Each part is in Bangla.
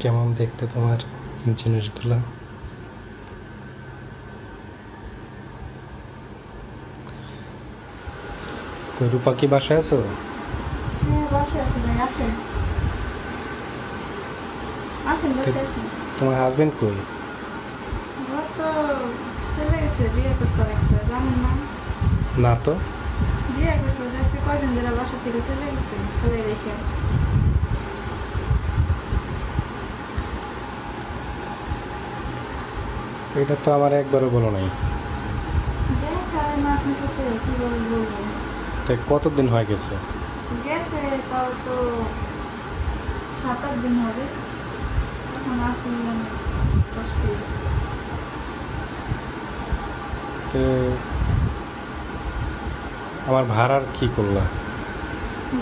কেমন দেখতে তোমার জিনিসগুলো? রূপা কি বাসায় আছো? হ্যাঁ, বাসায় আছি ভাই, আসেন। আসেন, বাসায় আসেন। তোমার হাজবেন্ড কই? ও তো চলে গেছে, বিয়ে করছে একটা, জানেন না? না তো। বিয়ে করছে, আজকে কয়দিন ধরে বাসা থেকে চলে গেছে, ফেলে রেখে। এটা তো আমার একবারও বলো নাই। দেখায় না আপনি সাথে, কীভাবে বলবো? তাই কতদিন হয়ে গেছে? গেছে তাও তো 7-8 দিন হবে। এখন আসি অনেক কষ্টে। তো আমার ভাড়ার কি করলা?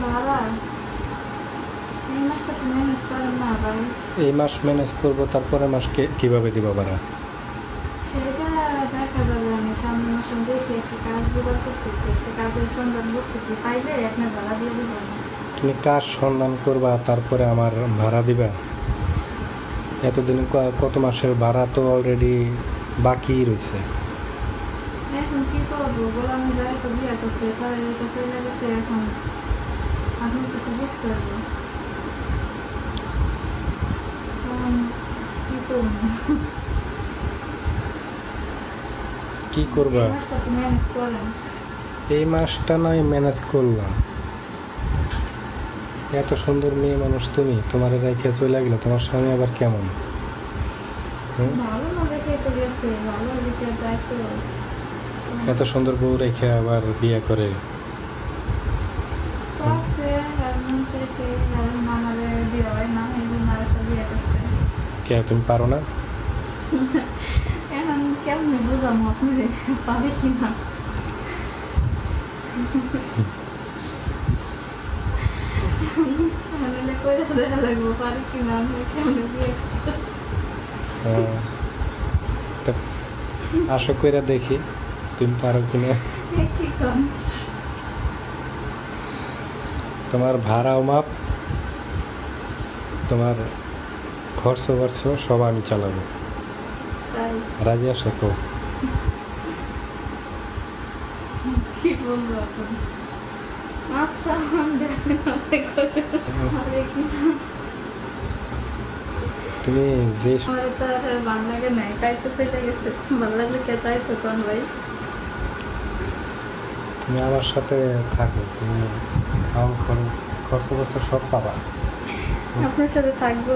ভাড়া এই মাসটা তো ম্যানেজ করেন না ভাই। এই মাস ম্যানেজ করবো, তারপরে মাস কিভাবে দিবা ভাড়া? সেটা দেখা যাবে, আমি সামনের মাসে দেখি একটা কাজ জোগাড় করতেছি, একটা কাজের সন্ধান করতেছি, পাইলে আপনার ভাড়া দিয়ে দেবো না। তুমি কাজ সন্ধান করবা তারপরে আমার ভাড়া দিবা? এতদিন কত মাসের ভাড়া তো অলরেডি বাকি রয়েছে। এখন কি করবো, গোলামি যায় তো বিয়ে করছে, পরে এটা চলে গেছে, এখন আপনি তো বুঝতে পারবো। এখন কি করবো? কি করবা? এই মাসটা তো ম্যানেজ করেন। এই মাসটা নয় ম্যানেজ করলাম। এত সুন্দর মেয়ে মানুষ তুমি, তোমার রেখে চলে গেলো, তোমার স্বামী আবার কেমন? ভালো না দেখে তো গেছে, ভালো দেখে যায় তো। এত সুন্দর বউ রেখে আবার বিয়ে করে? করছে, আর মন চাইছে, আর আমারে বিয়ে হয় না, এই জন্য আরেকটা বিয়ে করছে। কে তুমি পারো না? এখন কেমনে বুঝাবো আপনারে, পারি কিনা? তাহলে কইরা দেখা লাগবো, পারি কিনা আমি কেমনে বিয়ে করছে। তা আশা কইরা দেখি তুমি পারো কিনা। কি কম? তোমার ভাড়াও মাপ, তোমার খরচ বার্চ সব আমি চালাবো। তাই রাজি আছো তো? কি বলবো এখন? আচ্ছা, দেখেন অনেক করে পারি কিনা। তুমি যে আমার তো আর ভালো লাগে নাই, তাই তো চলে গেছে। ভালো লাগলে কে, তাই তো কোন ভাই। তুমি আমার সাথে থাকো, তুমি খাওয়া খরচ খরচ বার্চ সব পাবা। আপনার সাথে থাকবো?